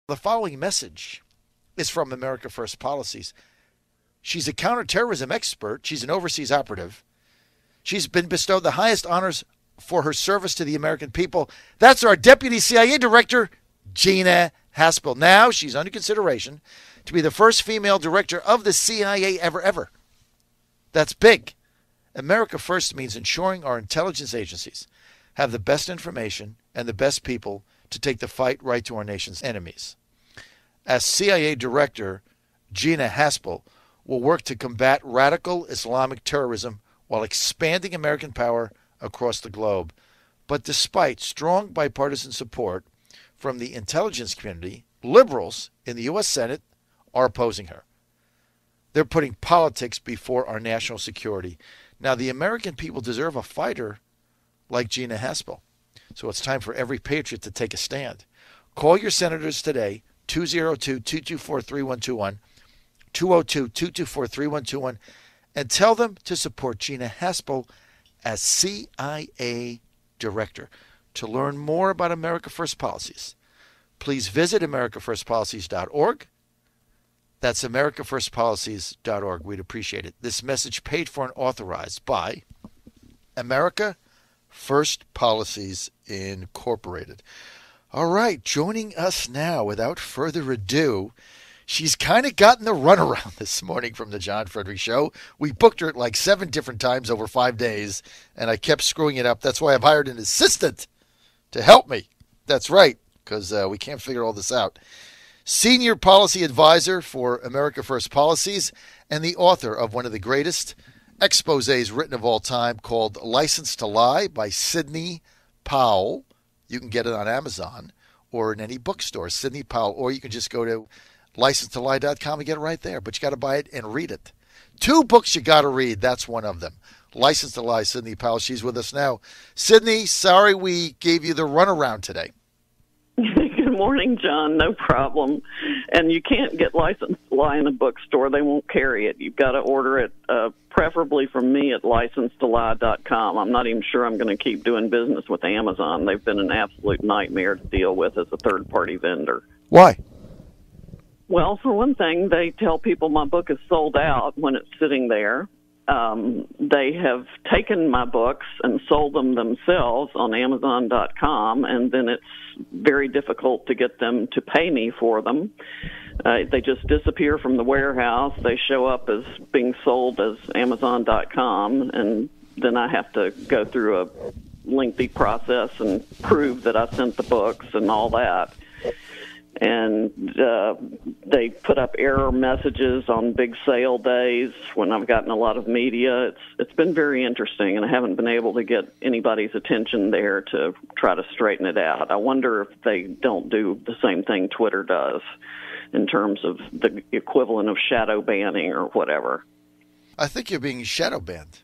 The following message is from America First Policies. She's a counterterrorism expert. She's an overseas operative. She's been bestowed the highest honors for her service to the American people. That's our Deputy CIA Director, Gina Haspel. Now she's under consideration to be the first female director of the CIA ever. That's big. America First means ensuring our intelligence agencies have the best information and the best people to take the fight right to our nation's enemies. As CIA Director, Gina Haspel will work to combat radical Islamic terrorism while expanding American power across the globe. But despite strong bipartisan support from the intelligence community, liberals in the U.S. Senate are opposing her. They're putting politics before our national security. Now, the American people deserve a fighter like Gina Haspel. So it's time for every patriot to take a stand. Call your senators today, 202-224-3121, 202-224-3121, and tell them to support Gina Haspel as CIA Director. To learn more about America First Policies, please visit americafirstpolicies.org. That's americafirstpolicies.org. We'd appreciate it. This message paid for and authorized by America First Policies Incorporated. All right, joining us now, without further ado, she's kind of gotten the runaround this morning from the John Frederick Show. We booked her like 7 different times over 5 days, and I kept screwing it up. That's why I've hired an assistant to help me. That's right, because we can't figure all this out. Senior Policy Advisor for America First Policies and the author of one of the greatest exposés written of all time called License to Lie by Sidney Powell. You can get it on Amazon or in any bookstore, Sidney Powell, or you can just go to license2lie.com and get it right there. But you got to buy it and read it. 2 books you got to read. That's one of them. License to Lie, Sidney Powell. She's with us now. Sidney, sorry we gave you the runaround today. Good morning, John. No problem. And you can't get License to Lie in a bookstore. They won't carry it. You've got to order it, preferably from me at license2lie.com. I'm not even sure I'm going to keep doing business with Amazon. They've been an absolute nightmare to deal with as a third-party vendor. Why? Well, for one thing, they tell people my book is sold out when it's sitting there. They have taken my books and sold them themselves on Amazon.com, and then it's very difficult to get them to pay me for them. They just disappear from the warehouse. They show up as being sold as Amazon.com, and then I have to go through a lengthy process and prove that I sent the books and all that. And they put up error messages on big sale days when I've gotten a lot of media. It's been very interesting, and I haven't been able to get anybody's attention there to try to straighten it out. I wonder if they don't do the same thing Twitter does in terms of the equivalent of shadow banning or whatever. I think you're being shadow banned.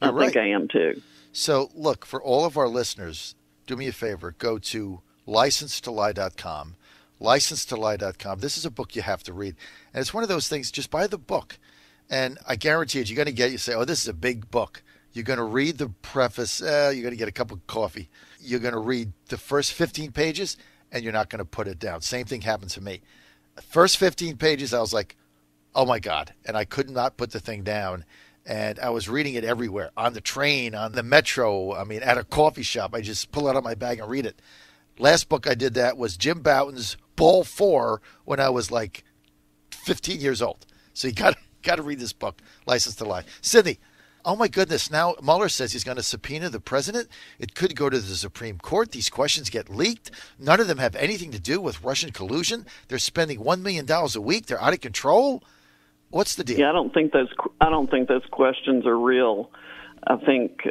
I think I am too. So, look, for all of our listeners, do me a favor. Go to license2lie.com. License2lie.com. This is a book you have to read. And it's one of those things, just buy the book. And I guarantee it, you're going to get, you say, oh, this is a big book. You're going to read the preface. You're going to get a cup of coffee. You're going to read the first 15 pages, and you're not going to put it down. Same thing happened to me. First 15 pages, I was like, oh, my God. And I could not put the thing down. And I was reading it everywhere, on the train, on the metro, at a coffee shop. I just pull it out of my bag and read it. Last book I did that was Jim Bouton's Ball 4 when I was like 15 years old. So you got to read this book, License to Lie. Sidney, oh my goodness, now Mueller says he's going to subpoena the president. It could go to the Supreme Court. These questions get leaked. None of them have anything to do with Russian collusion. They're spending $1 million a week. They're out of control. What's the deal? Yeah, I don't think those questions are real. I think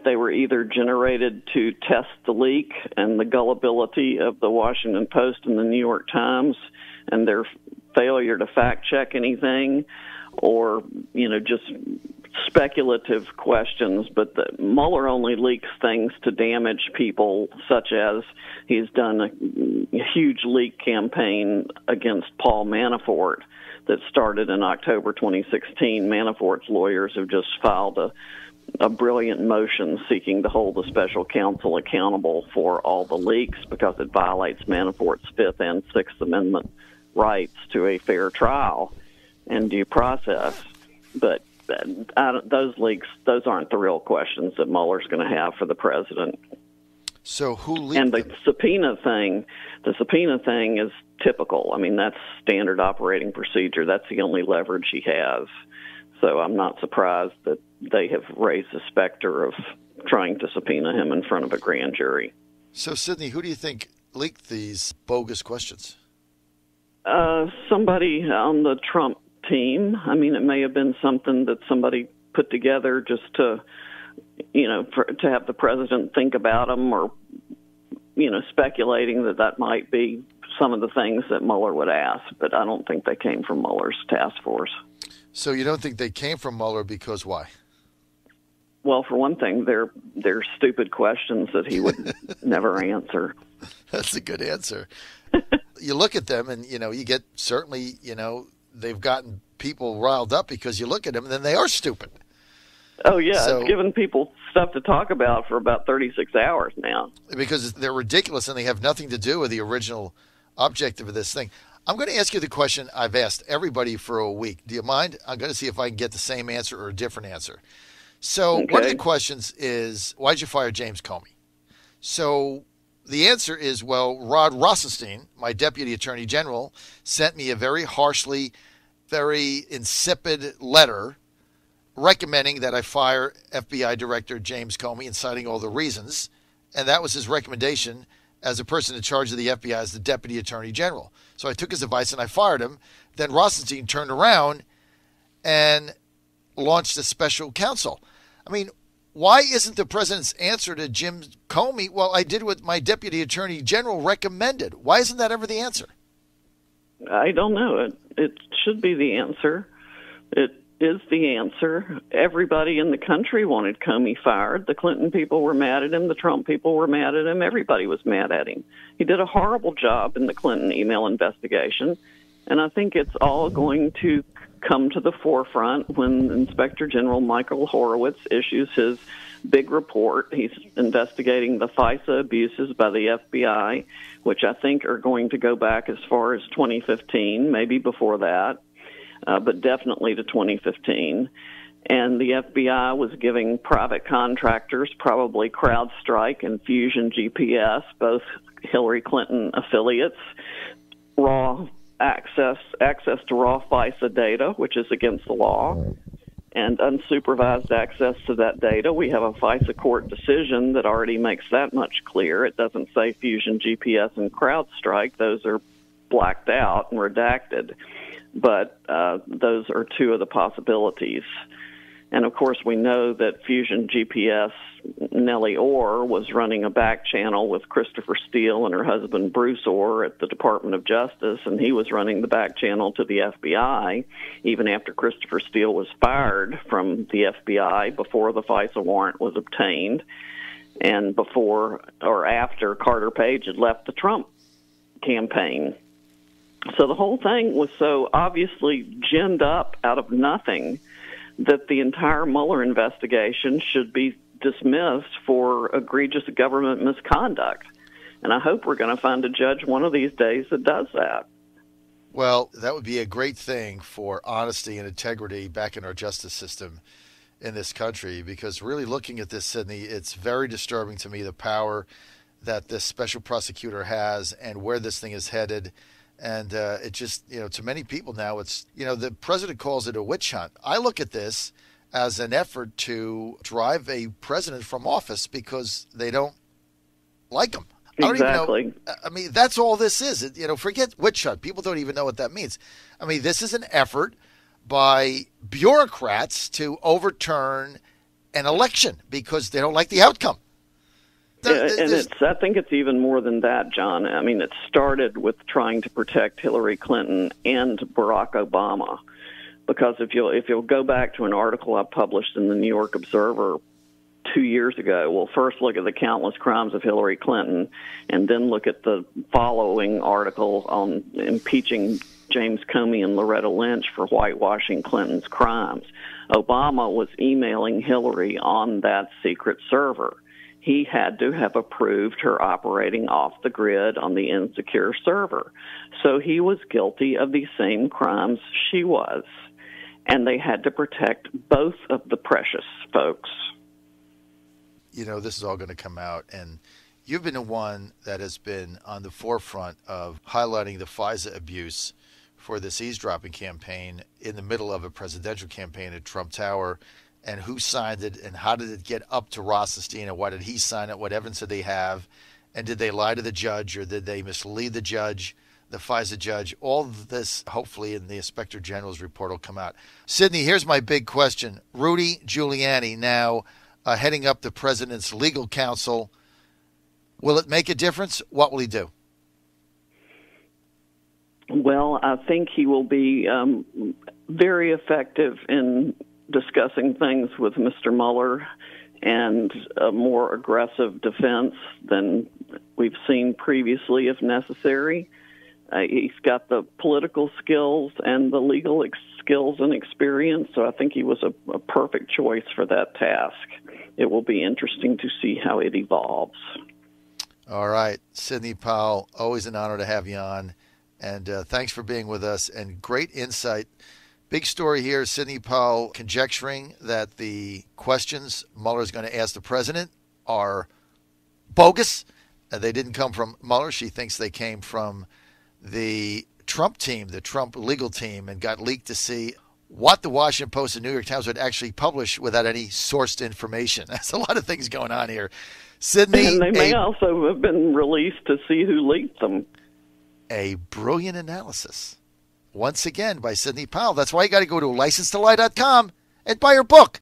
they were either generated to test the leak and the gullibility of the Washington Post and the New York Times and their failure to fact-check anything, or, just speculative questions. But Mueller only leaks things to damage people, such as he's done a huge leak campaign against Paul Manafort that started in October 2016. Manafort's lawyers have just filed a a brilliant motion seeking to hold the special counsel accountable for all the leaks because it violates Manafort's Fifth and Sixth Amendment rights to a fair trial and due process. But those leaks, those aren't the real questions that Mueller's going to have for the president. So who leaked And the them? subpoena thing is typical. I mean, that's standard operating procedure. That's the only leverage he has. So I'm not surprised that they have raised the specter of trying to subpoena him in front of a grand jury. So, Sidney, who do you think leaked these bogus questions? Somebody on the Trump team. I mean, it may have been something that somebody put together just to, to have the president think about them, or, speculating that might be some of the things that Mueller would ask. But I don't think they came from Mueller's task force. So you don't think they came from Mueller because why? Well, for one thing, they're stupid questions that he would never answer. That's a good answer. You look at them and, you get certainly, they've gotten people riled up because you look at them and then they are stupid. Oh, yeah. So, it's given people stuff to talk about for about 36 hours now. Because they're ridiculous and they have nothing to do with the original objective of this thing. I'm going to ask you the question I've asked everybody for a week. Do you mind? I'm going to see if I can get the same answer or a different answer. So One of the questions is, why did you fire James Comey? So the answer is, well, Rod Rosenstein, my deputy attorney general, sent me a very harshly, very insipid letter recommending that I fire FBI Director James Comey and citing all the reasons. And that was his recommendation as a person in charge of the FBI as the deputy attorney general. So I took his advice and I fired him. Then Rosenstein turned around and launched a special counsel. I mean, why isn't the president's answer to Jim Comey, well, I did what my deputy attorney general recommended? Why isn't that ever the answer? I don't know. It should be the answer. It is the answer. Everybody in the country wanted Comey fired. The Clinton people were mad at him. The Trump people were mad at him. Everybody was mad at him. He did a horrible job in the Clinton email investigation, and I think it's all going to come to the forefront when Inspector General Michael Horowitz issues his big report. He's investigating the FISA abuses by the FBI, which I think are going to go back as far as 2015, maybe before that. But definitely to 2015. And the FBI was giving private contractors, probably CrowdStrike and Fusion GPS, both Hillary Clinton affiliates, raw access to raw FISA data, which is against the law, and unsupervised access to that data. We have a FISA court decision that already makes that much clear. It doesn't say Fusion GPS and CrowdStrike. Those are blacked out and redacted. But those are two of the possibilities. And, of course, we know that Fusion GPS, Nellie Orr, was running a back channel with Christopher Steele and her husband Bruce Orr at the Department of Justice, and he was running the back channel to the FBI even after Christopher Steele was fired from the FBI before the FISA warrant was obtained and before or after Carter Page had left the Trump campaign. So the whole thing was so obviously ginned up out of nothing that the entire Mueller investigation should be dismissed for egregious government misconduct. And I hope we're going to find a judge one of these days that does that. Well, that would be a great thing for honesty and integrity back in our justice system in this country, because really looking at this, Sidney, it's very disturbing to me, the power that this special prosecutor has and where this thing is headed. And it just, to many people now, it's, the president calls it a witch hunt. I look at this as an effort to drive a president from office because they don't like him. Exactly. I mean, that's all this is. Forget witch hunt. People don't even know what that means. I mean, this is an effort by bureaucrats to overturn an election because they don't like the outcome. I think it's even more than that, John. I mean, it started with trying to protect Hillary Clinton and Barack Obama, because if you'll go back to an article I published in the New York Observer 2 years ago, we'll first look at the countless crimes of Hillary Clinton, and then look at the following article on impeaching James Comey and Loretta Lynch for whitewashing Clinton's crimes. Obama was emailing Hillary on that secret server. He had to have approved her operating off the grid on the insecure server. So he was guilty of the same crimes she was. And they had to protect both of the precious folks. You know, this is all going to come out, and you've been the one that has been on the forefront of highlighting the FISA abuse for this eavesdropping campaign in the middle of a presidential campaign at Trump Tower, and who signed it, and how did it get up to Rothstein, and why did he sign it, what evidence did they have, and did they lie to the judge, or did they mislead the judge, the FISA judge? All of this, hopefully, in the Inspector General's report will come out. Sidney, here's my big question. Rudy Giuliani now heading up the president's legal counsel. Will it make a difference? What will he do? Well, I think he will be very effective in discussing things with Mr. Mueller and a more aggressive defense than we've seen previously, if necessary. He's got the political skills and the legal skills and experience, so I think he was a perfect choice for that task. It will be interesting to see how it evolves. All right. Sidney Powell, always an honor to have you on. And thanks for being with us. And great insight. Big story here, Sidney Powell conjecturing that the questions Mueller is going to ask the president are bogus. They didn't come from Mueller. She thinks they came from the Trump team, the Trump legal team, and got leaked to see what the Washington Post and New York Times would actually publish without any sourced information. There's a lot of things going on here. Sidney, and they may also have been released to see who leaked them. A brilliant analysis, once again, by Sidney Powell. That's why you got to go to license2lie.com and buy her book.